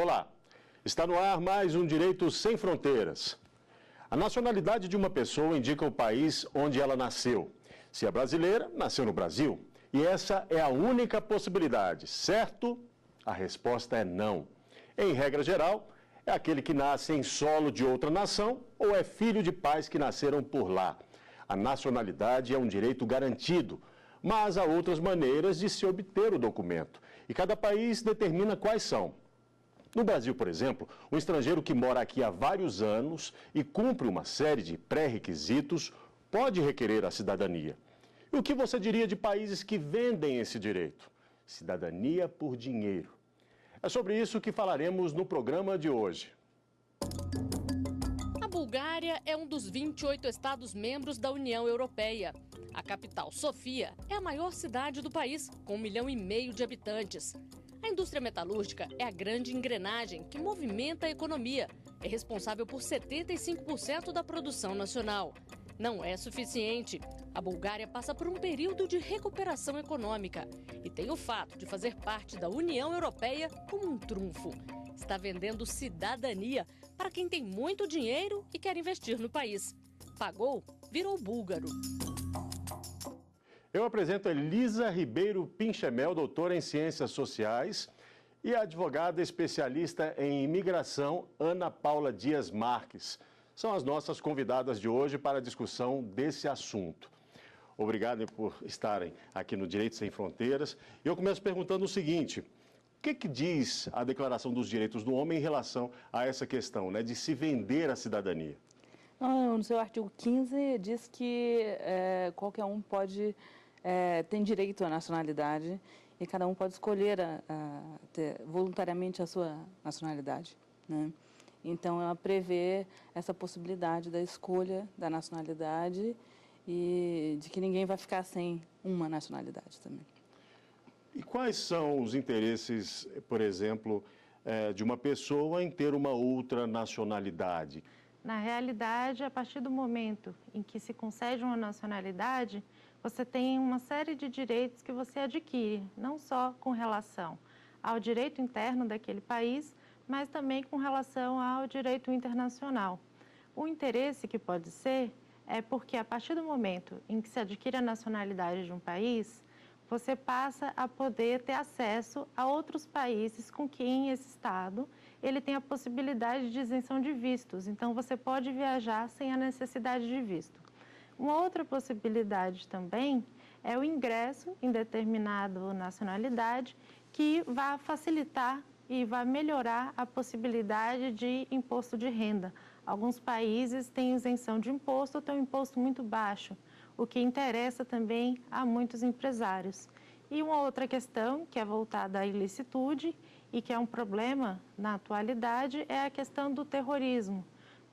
Olá, está no ar mais um Direito Sem Fronteiras. A nacionalidade de uma pessoa indica o país onde ela nasceu. Se é brasileira, nasceu no Brasil. E essa é a única possibilidade, certo? A resposta é não. Em regra geral, é aquele que nasce em solo de outra nação ou é filho de pais que nasceram por lá. A nacionalidade é um direito garantido, mas há outras maneiras de se obter o documento. E cada país determina quais são. No Brasil, por exemplo, um estrangeiro que mora aqui há vários anos e cumpre uma série de pré-requisitos pode requerer a cidadania. E o que você diria de países que vendem esse direito? Cidadania por dinheiro. É sobre isso que falaremos no programa de hoje. A Bulgária é um dos 28 estados membros da União Europeia. A capital, Sofia, é a maior cidade do país, com 1,5 milhão de habitantes. A indústria metalúrgica é a grande engrenagem que movimenta a economia. É responsável por 75% da produção nacional. Não é suficiente. A Bulgária passa por um período de recuperação econômica e tem o fato de fazer parte da União Europeia como um trunfo. Está vendendo cidadania para quem tem muito dinheiro e quer investir no país. Pagou, virou búlgaro. Eu apresento Elisa Ribeiro Pinchemel, doutora em Ciências Sociais, e a advogada especialista em imigração, Ana Paula Dias Marques. São as nossas convidadas de hoje para a discussão desse assunto. Obrigado por estarem aqui no Direito Sem Fronteiras. Eu começo perguntando o seguinte: o que diz a Declaração dos Direitos do Homem em relação a essa questão, né, de se vender a cidadania? No seu artigo 15 diz que qualquer um tem direito à nacionalidade e cada um pode escolher ter voluntariamente a sua nacionalidade, né? Então, ela prevê essa possibilidade da escolha da nacionalidade e de que ninguém vai ficar sem uma nacionalidade também. E quais são os interesses, por exemplo, de uma pessoa em ter uma outra nacionalidade? Na realidade, a partir do momento em que se concede uma nacionalidade, você tem uma série de direitos que você adquire, não só com relação ao direito interno daquele país, mas também com relação ao direito internacional. O interesse que pode ser é porque, a partir do momento em que se adquire a nacionalidade de um país, você passa a poder ter acesso a outros países com quem esse Estado ele tem a possibilidade de isenção de vistos. Então, você pode viajar sem a necessidade de visto. Uma outra possibilidade também é o ingresso em determinada nacionalidade que vai facilitar e vai melhorar a possibilidade de imposto de renda. Alguns países têm isenção de imposto ou têm um imposto muito baixo, o que interessa também a muitos empresários. E uma outra questão, que é voltada à ilicitude e que é um problema na atualidade, é a questão do terrorismo,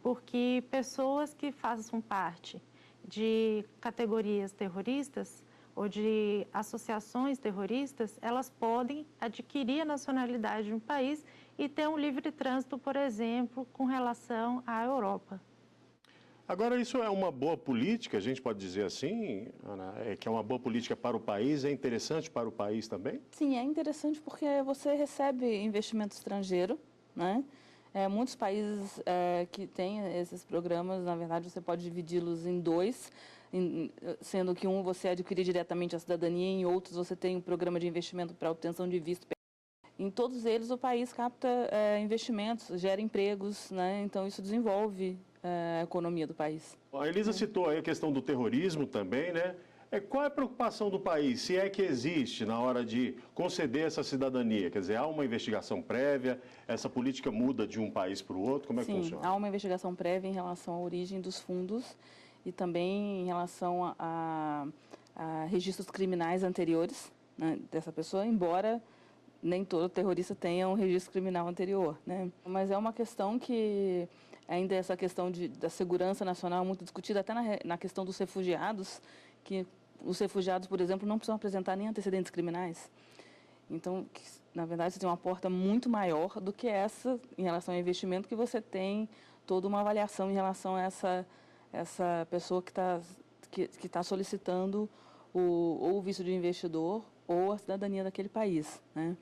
porque pessoas que façam parte de categorias terroristas ou de associações terroristas, elas podem adquirir a nacionalidade de um país e ter um livre trânsito, por exemplo, com relação à Europa. Agora, isso é uma boa política, a gente pode dizer assim, Ana, que é uma boa política para o país, é interessante para o país também? Sim, é interessante porque você recebe investimento estrangeiro, né? Muitos países que têm esses programas, na verdade, você pode dividi-los em dois, sendo que um você adquire diretamente a cidadania e em outros você tem um programa de investimento para obtenção de visto. Em todos eles, o país capta investimentos, gera empregos, né? Então, isso desenvolve a economia do país. A Elisa citou aí a questão do terrorismo também, né? Qual é a preocupação do país, se é que existe, na hora de conceder essa cidadania? Quer dizer, há uma investigação prévia, essa política muda de um país para o outro, como é que funciona? Sim, há uma investigação prévia em relação à origem dos fundos e também em relação a registros criminais anteriores, né, dessa pessoa, embora nem todo terrorista tenha um registro criminal anterior, né? Mas é uma questão que ainda essa questão da segurança nacional é muito discutida, até na questão dos refugiados, que os refugiados, por exemplo, não precisam apresentar nem antecedentes criminais. Então, na verdade, você tem uma porta muito maior do que essa em relação ao investimento, que você tem toda uma avaliação em relação a essa pessoa que está solicitando ou o visto de investidor ou a cidadania daquele país, né?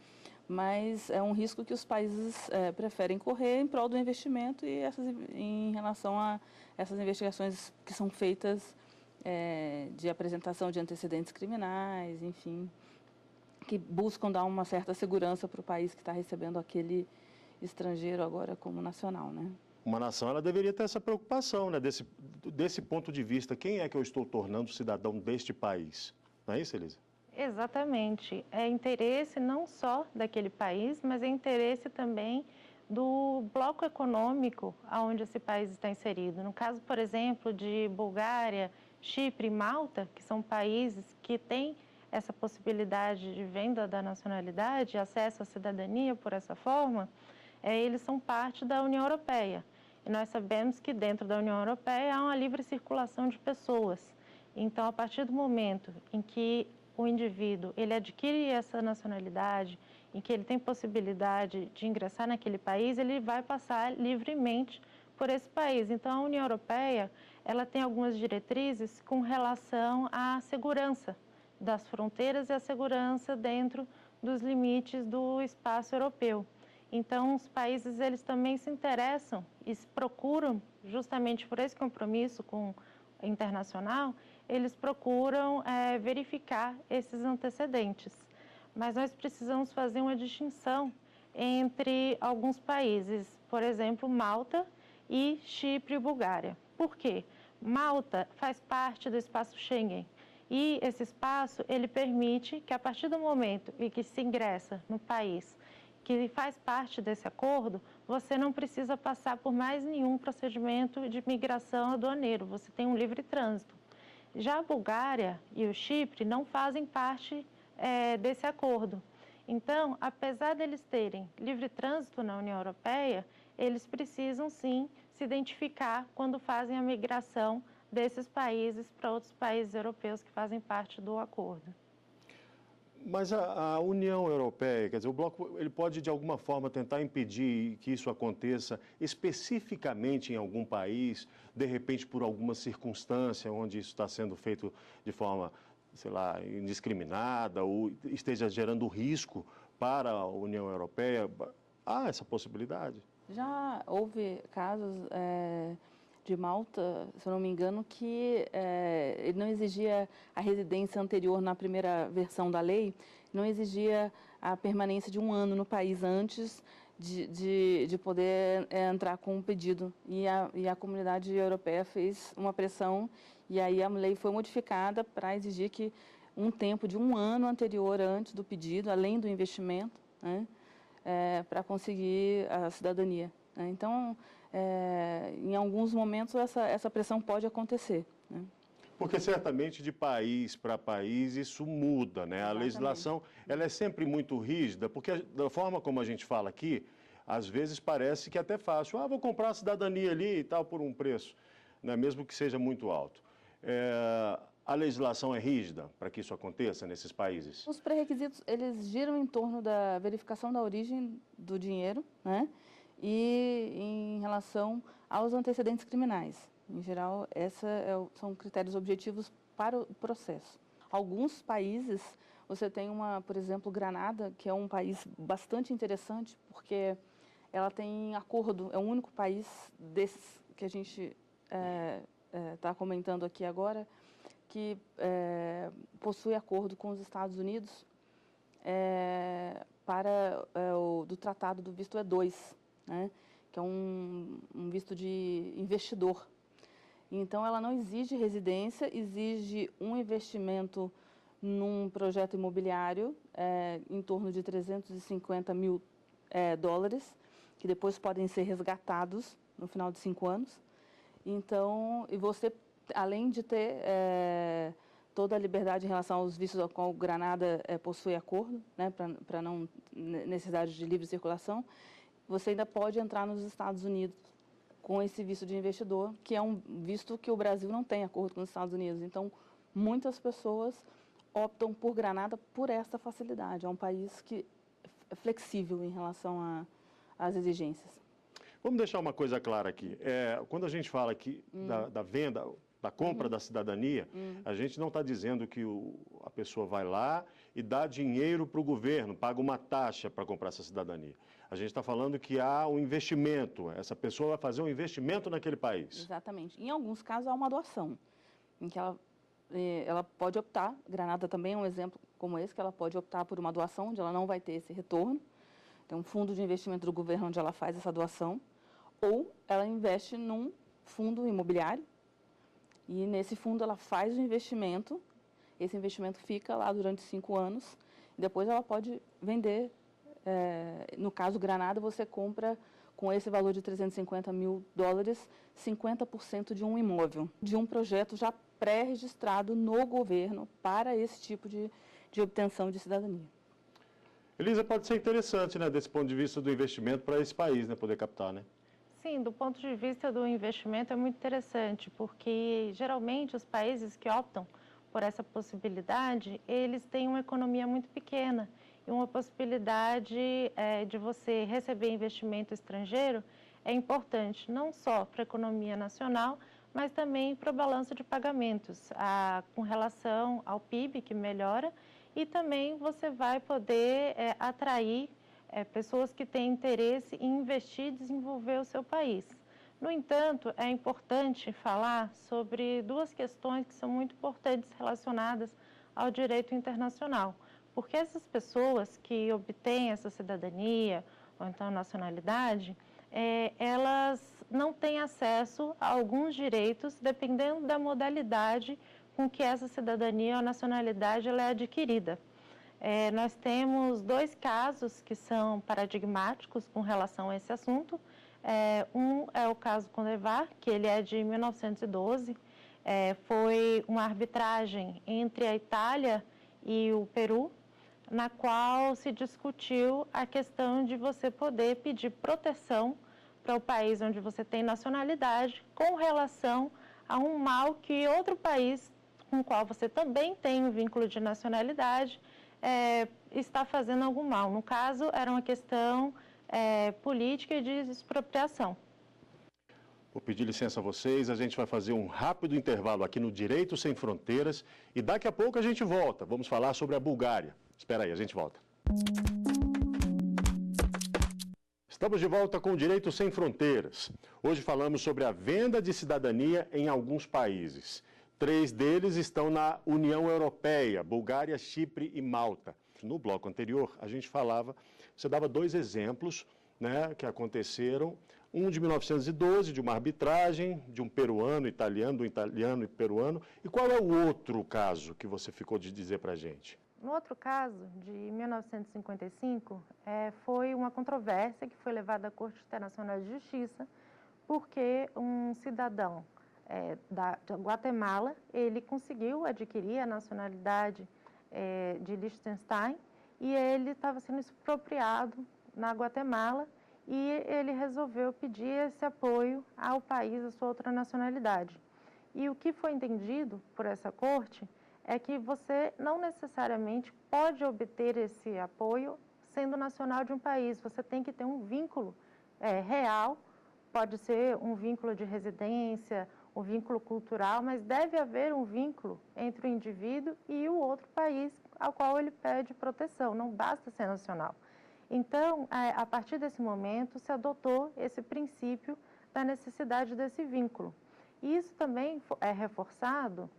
mas é um risco que os países preferem correr em prol do investimento e em relação a essas investigações que são feitas de apresentação de antecedentes criminais, enfim, que buscam dar uma certa segurança para o país que está recebendo aquele estrangeiro agora como nacional, né? Uma nação, ela deveria ter essa preocupação, né? Desse ponto de vista, quem é que eu estou tornando cidadão deste país? Não é isso, Elisa? Exatamente. É interesse não só daquele país, mas é interesse também do bloco econômico onde esse país está inserido. No caso, por exemplo, de Bulgária, Chipre e Malta, que são países que têm essa possibilidade de venda da nacionalidade, acesso à cidadania por essa forma, eles são parte da União Europeia. E nós sabemos que dentro da União Europeia há uma livre circulação de pessoas. Então, a partir do momento em que o indivíduo ele adquire essa nacionalidade, em que ele tem possibilidade de ingressar naquele país, ele vai passar livremente por esse país. Então, a União Europeia ela tem algumas diretrizes com relação à segurança das fronteiras e a segurança dentro dos limites do espaço europeu. Então, os países eles também se interessam e procuram, justamente por esse compromisso internacional, eles procuram verificar esses antecedentes. Mas nós precisamos fazer uma distinção entre alguns países, por exemplo, Malta e Chipre e Bulgária. Por quê? Malta faz parte do espaço Schengen. E esse espaço, ele permite que a partir do momento em que se ingressa no país que faz parte desse acordo, você não precisa passar por mais nenhum procedimento de migração aduaneiro, você tem um livre trânsito. Já a Bulgária e o Chipre não fazem parte desse acordo. Então, apesar deles terem livre trânsito na União Europeia, eles precisam sim se identificar quando fazem a migração desses países para outros países europeus que fazem parte do acordo. Mas a União Europeia, quer dizer, o bloco, ele pode de alguma forma tentar impedir que isso aconteça especificamente em algum país, de repente por alguma circunstância onde isso está sendo feito de forma, sei lá, indiscriminada ou esteja gerando risco para a União Europeia? Há essa possibilidade? Já houve casos de Malta, se eu não me engano, que ele não exigia a residência anterior na primeira versão da lei, não exigia a permanência de 1 ano no país antes de poder entrar com um pedido. E a comunidade europeia fez uma pressão e aí a lei foi modificada para exigir que um tempo de 1 ano anterior antes do pedido, além do investimento, né, para conseguir a cidadania. Né? Então, em alguns momentos essa pressão pode acontecer. Né? Porque certamente de país para país isso muda, né? Exatamente. A legislação ela é sempre muito rígida, porque da forma como a gente fala aqui, às vezes parece que é até fácil. Ah, vou comprar a cidadania ali e tal por um preço, né? Mesmo que seja muito alto. A legislação é rígida para que isso aconteça nesses países? Os pré-requisitos, eles giram em torno da verificação da origem do dinheiro, né? E em relação aos antecedentes criminais. Em geral, esses são critérios objetivos para o processo. Alguns países, você tem por exemplo, Granada, que é um país bastante interessante, porque ela tem acordo, é o único país desses que a gente está comentando aqui agora, que possui acordo com os Estados Unidos do Tratado do Visto E2, né, que é um visto de investidor. Então, ela não exige residência, exige um investimento num projeto imobiliário em torno de 350 mil dólares, que depois podem ser resgatados no final de 5 anos. Então, e você, além de ter toda a liberdade em relação aos vistos ao qual Granada possui acordo, né, para não necessidade de livre circulação, você ainda pode entrar nos Estados Unidos com esse visto de investidor, que é um visto que o Brasil não tem acordo com os Estados Unidos. Então, muitas pessoas optam por Granada por essa facilidade. É um país que é flexível em relação às exigências. Vamos deixar uma coisa clara aqui. Quando a gente fala aqui da venda, da compra da cidadania, a gente não está dizendo que a pessoa vai lá e dá dinheiro para o governo, paga uma taxa para comprar essa cidadania. A gente está falando que há um investimento, essa pessoa vai fazer um investimento naquele país. Exatamente. Em alguns casos, há uma doação, em que ela pode optar, Granada também é um exemplo como esse, que ela pode optar por uma doação, onde ela não vai ter esse retorno. Tem um fundo de investimento do governo onde ela faz essa doação, ou ela investe num fundo imobiliário, e nesse fundo ela faz o investimento, esse investimento fica lá durante 5 anos, e depois ela pode vender. No caso Granada, você compra com esse valor de $350 mil, 50% de um imóvel, de um projeto já pré-registrado no governo para esse tipo de obtenção de cidadania. Elisa, pode ser interessante, né, desse ponto de vista do investimento para esse país, né, poder captar, né? Sim, do ponto de vista do investimento é muito interessante, porque geralmente os países que optam por essa possibilidade, eles têm uma economia muito pequena e uma possibilidade de você receber investimento estrangeiro é importante não só para a economia nacional, mas também para o balanço de pagamentos, com relação ao PIB, que melhora, e também você vai poder atrair pessoas que têm interesse em investir e desenvolver o seu país. No entanto, é importante falar sobre 2 questões que são muito importantes relacionadas ao direito internacional, porque essas pessoas que obtêm essa cidadania ou então nacionalidade, elas não têm acesso a alguns direitos dependendo da modalidade com que essa cidadania ou nacionalidade ela é adquirida. Nós temos 2 casos que são paradigmáticos com relação a esse assunto. Um é o caso Condevar, que ele é de 1912. Foi uma arbitragem entre a Itália e o Peru, na qual se discutiu a questão de você poder pedir proteção para o país onde você tem nacionalidade com relação a um mal que outro país com o qual você também tem um vínculo de nacionalidade está fazendo algum mal. No caso, era uma questão política e de expropriação. Vou pedir licença a vocês, a gente vai fazer um rápido intervalo aqui no Direito Sem Fronteiras e daqui a pouco a gente volta. Vamos falar sobre a Bulgária. Espera aí, a gente volta. Estamos de volta com o Direito Sem Fronteiras. Hoje falamos sobre a venda de cidadania em alguns países. 3 deles estão na União Europeia, Bulgária, Chipre e Malta. No bloco anterior, a gente você dava 2 exemplos, né, que aconteceram. Um de 1912, de uma arbitragem, de um peruano, italiano, do italiano e peruano. E qual é o outro caso que você ficou de dizer para a gente? No outro caso, de 1955, foi uma controvérsia que foi levada à Corte Internacional de Justiça, porque um cidadão da Guatemala, ele conseguiu adquirir a nacionalidade de Liechtenstein e ele estava sendo expropriado na Guatemala e ele resolveu pedir esse apoio ao país, à sua outra nacionalidade. E o que foi entendido por essa corte é que você não necessariamente pode obter esse apoio sendo nacional de um país, você tem que ter um vínculo real, pode ser um vínculo de residência, um vínculo cultural, mas deve haver um vínculo entre o indivíduo e o outro país ao qual ele pede proteção, não basta ser nacional. Então, a partir desse momento, se adotou esse princípio da necessidade desse vínculo. E isso também é reforçado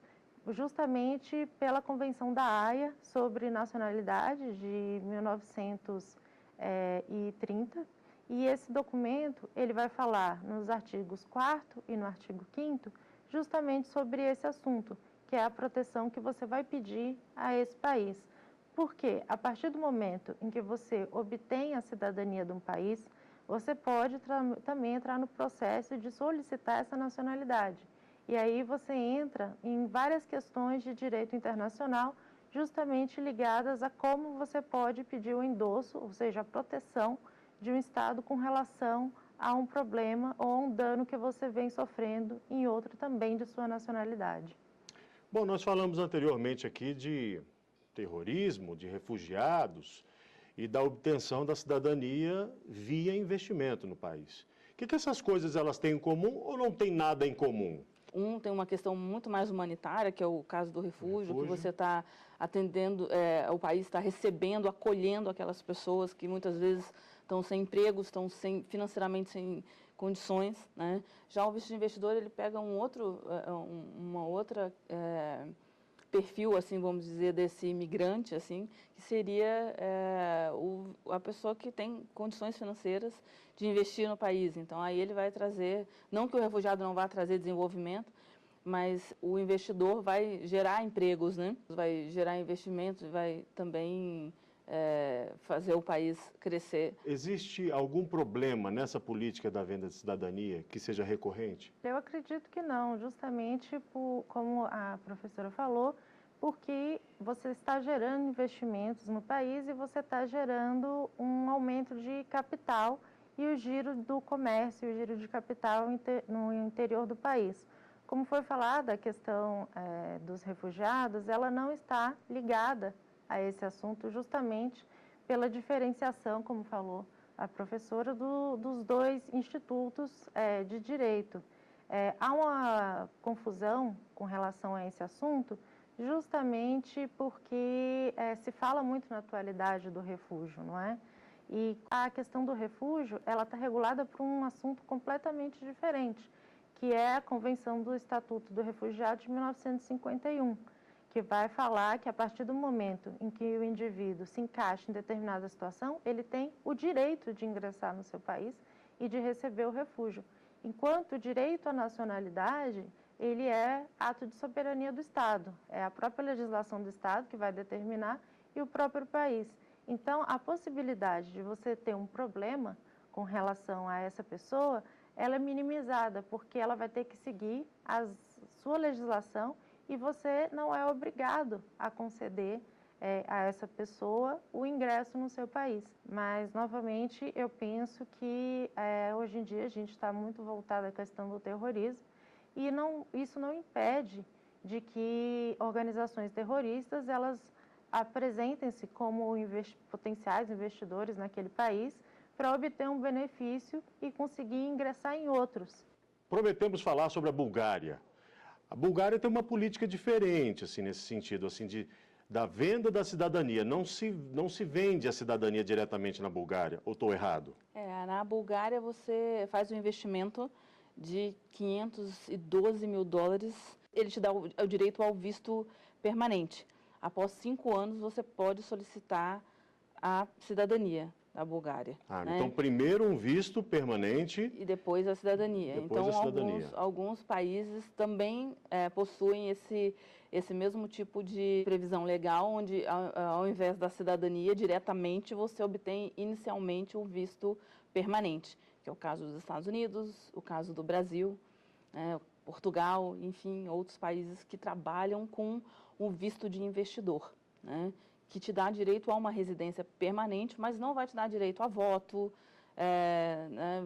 justamente pela Convenção da Haia sobre Nacionalidade de 1930, e esse documento ele vai falar nos artigos 4º e no artigo 5º justamente sobre esse assunto, que é a proteção que você vai pedir a esse país. Porque a partir do momento em que você obtém a cidadania de um país, você pode também entrar no processo de solicitar essa nacionalidade. E aí você entra em várias questões de direito internacional, justamente ligadas a como você pode pedir o endosso, ou seja, a proteção de um Estado com relação a um problema ou a um dano que você vem sofrendo em outro também de sua nacionalidade. Bom, nós falamos anteriormente aqui de terrorismo, de refugiados e da obtenção da cidadania via investimento no país. O que essas coisas elas têm em comum ou não têm nada em comum? Um tem uma questão muito mais humanitária, que é o caso do refúgio. Que você está atendendo, o país está recebendo, acolhendo aquelas pessoas que muitas vezes estão sem empregos, estão financeiramente sem condições, né? Já o visto de investidor, ele pega uma outra perfil, assim, vamos dizer, desse imigrante, assim, que seria a pessoa que tem condições financeiras de investir no país. Então, aí ele vai trazer, não que o refugiado não vá trazer desenvolvimento, mas o investidor vai gerar empregos, né? Vai gerar investimentos, vai também fazer o país crescer. Existe algum problema nessa política da venda de cidadania que seja recorrente? Eu acredito que não, justamente como a professora falou, porque você está gerando investimentos no país e você está gerando um aumento de capital e o giro do comércio, o giro de capital no interior do país. Como foi falado, a questão dos refugiados, ela não está ligada a esse assunto justamente pela diferenciação, como falou a professora, dos dois institutos de direito. Há uma confusão com relação a esse assunto, justamente porque se fala muito na atualidade do refúgio, não é? E a questão do refúgio, ela está regulada por um assunto completamente diferente, que é a Convenção do Estatuto do Refugiado de 1951, que vai falar que a partir do momento em que o indivíduo se encaixa em determinada situação, ele tem o direito de ingressar no seu país e de receber o refúgio. Enquanto o direito à nacionalidade, ele é ato de soberania do Estado, é a própria legislação do Estado que vai determinar e o próprio país. Então, a possibilidade de você ter um problema com relação a essa pessoa, ela é minimizada, porque ela vai ter que seguir a sua legislação e você não é obrigado a conceder a essa pessoa o ingresso no seu país. Mas, novamente, eu penso que hoje em dia a gente está muito voltado à questão do terrorismo e isso não impede de que organizações terroristas elas apresentem-se como potenciais investidores naquele país para obter um benefício e conseguir ingressar em outros. Prometemos falar sobre a Bulgária. A Bulgária tem uma política diferente, assim, nesse sentido, assim, da venda da cidadania. Não se vende a cidadania diretamente na Bulgária, ou estou errado? Na Bulgária você faz um investimento de $512 mil. Ele te dá o direito ao visto permanente. Após 5 anos, você pode solicitar a cidadania da Bulgária. Né? Então, primeiro um visto permanente... E depois a cidadania. Depois então, a cidadania. Alguns países também possuem esse mesmo tipo de previsão legal, onde, ao invés da cidadania, diretamente, você obtém inicialmente um visto permanente, que é o caso dos Estados Unidos, o caso do Brasil, Portugal, enfim, outros países que trabalham com o visto de investidor, né? Que te dá direito a uma residência permanente, mas não vai te dar direito a voto. Né?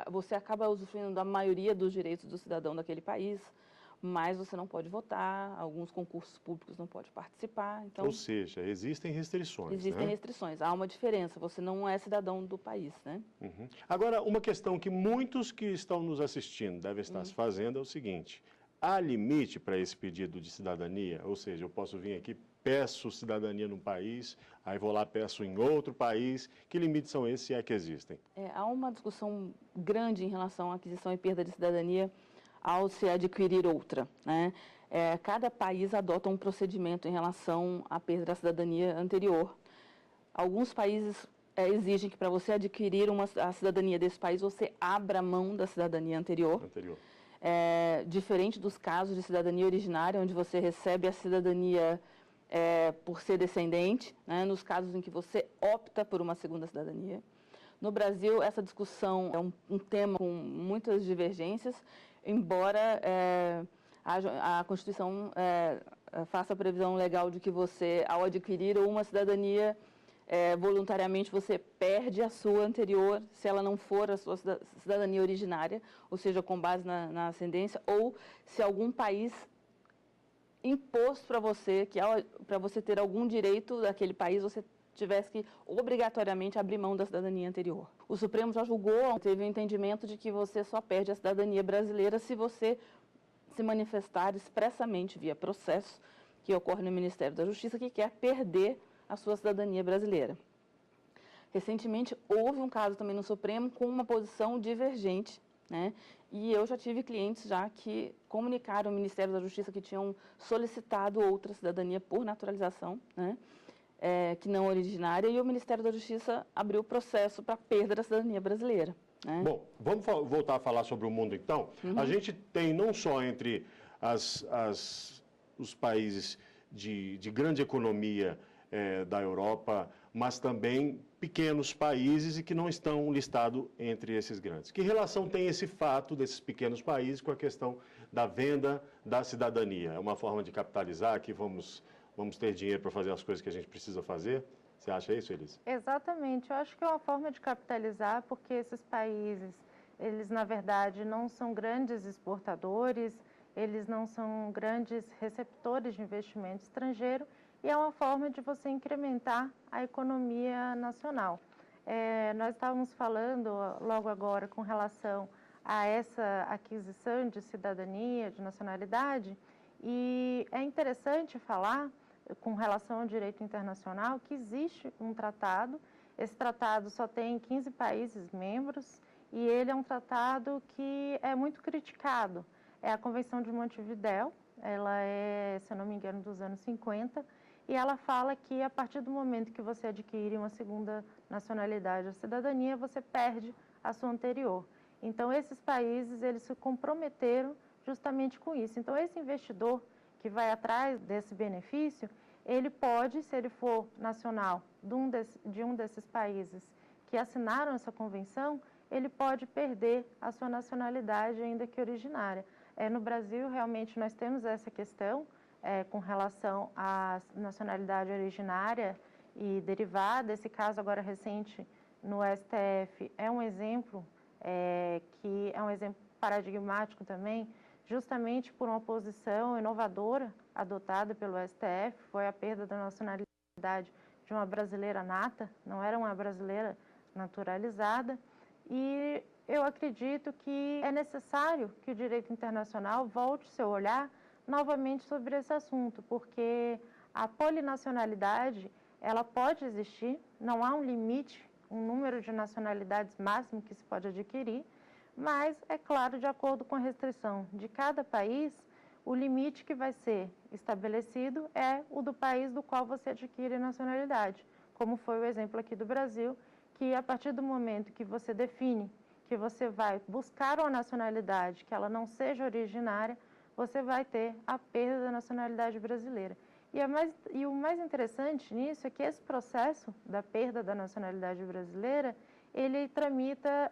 Você acaba usufruindo da maioria dos direitos do cidadão daquele país, mas você não pode votar, alguns concursos públicos não pode participar. Então, ou seja, existem restrições. Existem restrições, há uma diferença, você não é cidadão do país, né? Uhum. Agora, uma questão que muitos que estão nos assistindo devem estar se fazendo é o seguinte: há limite para esse pedido de cidadania? Ou seja, eu posso vir aqui, peço cidadania num país, aí vou lá, peço em outro país. Que limites são esses, se é que existem? Há uma discussão grande em relação à aquisição e perda de cidadania ao se adquirir outra, né? Cada país adota um procedimento em relação à perda da cidadania anterior. Alguns países exigem que para você adquirir a cidadania desse país, você abra mão da cidadania anterior. Diferente dos casos de cidadania originária, onde você recebe a cidadania por ser descendente, né? Nos casos em que você opta por uma segunda cidadania. No Brasil, essa discussão é um tema com muitas divergências, embora a Constituição faça a previsão legal de que você, ao adquirir uma cidadania, voluntariamente você perde a sua anterior, se ela não for a sua cidadania originária, ou seja, com base na ascendência, ou se algum país impôs para você, que para você ter algum direito daquele país, você tivesse que obrigatoriamente abrir mão da cidadania anterior. O Supremo já julgou, teve o entendimento de que você só perde a cidadania brasileira se você se manifestar expressamente via processo que ocorre no Ministério da Justiça que quer perder a sua cidadania brasileira. Recentemente, houve um caso também no Supremo com uma posição divergente, né? E eu já tive clientes já que comunicaram ao Ministério da Justiça que tinham solicitado outra cidadania por naturalização, né? Que não originária, e o Ministério da Justiça abriu o processo para perda da cidadania brasileira, né? Bom, vamos voltar a falar sobre o mundo, então. A gente tem não só entre os países de grande economia da Europa, mas também pequenos países e que não estão listados entre esses grandes. Que relação tem esse fato desses pequenos países com a questão da venda da cidadania? É uma forma de capitalizar que vamos ter dinheiro para fazer as coisas que a gente precisa fazer? Você acha isso, Elisa? Exatamente. Eu acho que é uma forma de capitalizar, porque esses países, eles, na verdade, não são grandes exportadores, eles não são grandes receptores de investimento estrangeiro, e é uma forma de você incrementar a economia nacional. Nós estávamos falando logo agora com relação a essa aquisição de cidadania, de nacionalidade, e é interessante falar, com relação ao direito internacional, que existe um tratado. Esse tratado só tem 15 países membros e ele é um tratado que é muito criticado. É a Convenção de Montevidéu, ela é, se eu não me engano, dos anos 50, e ela fala que a partir do momento que você adquire uma segunda nacionalidade ou cidadania, você perde a sua anterior. Então, esses países, eles se comprometeram justamente com isso. Então, esse investidor que vai atrás desse benefício, ele pode, se ele for nacional de um desses países que assinaram essa convenção, ele pode perder a sua nacionalidade, ainda que originária. No Brasil, realmente, nós temos essa questão com relação à nacionalidade originária e derivada. Esse caso agora recente no STF é um exemplo que é um exemplo paradigmático também, justamente por uma posição inovadora adotada pelo STF, foi a perda da nacionalidade de uma brasileira nata, não era uma brasileira naturalizada, e eu acredito que é necessário que o direito internacional volte seu olhar novamente sobre esse assunto, porque a polinacionalidade, ela pode existir, não há um limite, um número de nacionalidades máximo que se pode adquirir, mas, é claro, de acordo com a restrição de cada país, o limite que vai ser estabelecido é o do país do qual você adquire a nacionalidade, como foi o exemplo aqui do Brasil, que a partir do momento que você define que você vai buscar uma nacionalidade que ela não seja originária, você vai ter a perda da nacionalidade brasileira. E o mais interessante nisso é que esse processo da perda da nacionalidade brasileira, ele tramita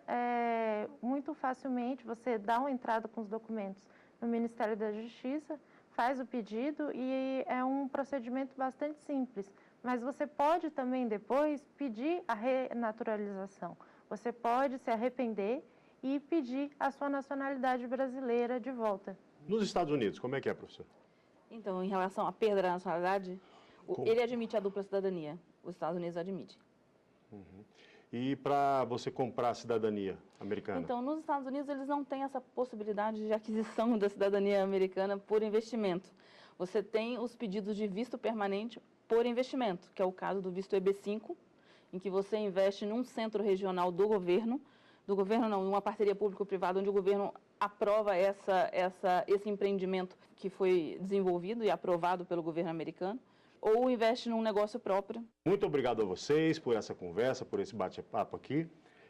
muito facilmente, você dá uma entrada com os documentos no Ministério da Justiça, faz o pedido e é um procedimento bastante simples. Mas você pode também depois pedir a renaturalização. Você pode se arrepender e pedir a sua nacionalidade brasileira de volta. Nos Estados Unidos, como é que é, professor? Então, em relação à perda da nacionalidade, ele admite a dupla cidadania. Os Estados Unidos admitem. E para você comprar a cidadania americana? Então, nos Estados Unidos, eles não têm essa possibilidade de aquisição da cidadania americana por investimento. Você tem os pedidos de visto permanente por investimento, que é o caso do visto EB5, em que você investe num centro regional do governo não, numa parceria público-privada, onde o governo aprova esse empreendimento que foi desenvolvido e aprovado pelo governo americano, ou investe num negócio próprio. Muito obrigado a vocês por essa conversa, por esse bate-papo aqui.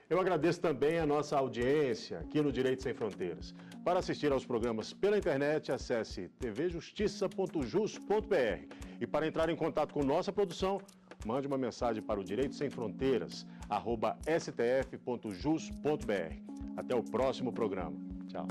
Eu agradeço também a nossa audiência aqui no Direito Sem Fronteiras. Para assistir aos programas pela internet, acesse tvjustiça.jus.br. E para entrar em contato com nossa produção, mande uma mensagem para o Direito Sem Fronteiras, @stf.jus.br. Até o próximo programa. Tchau.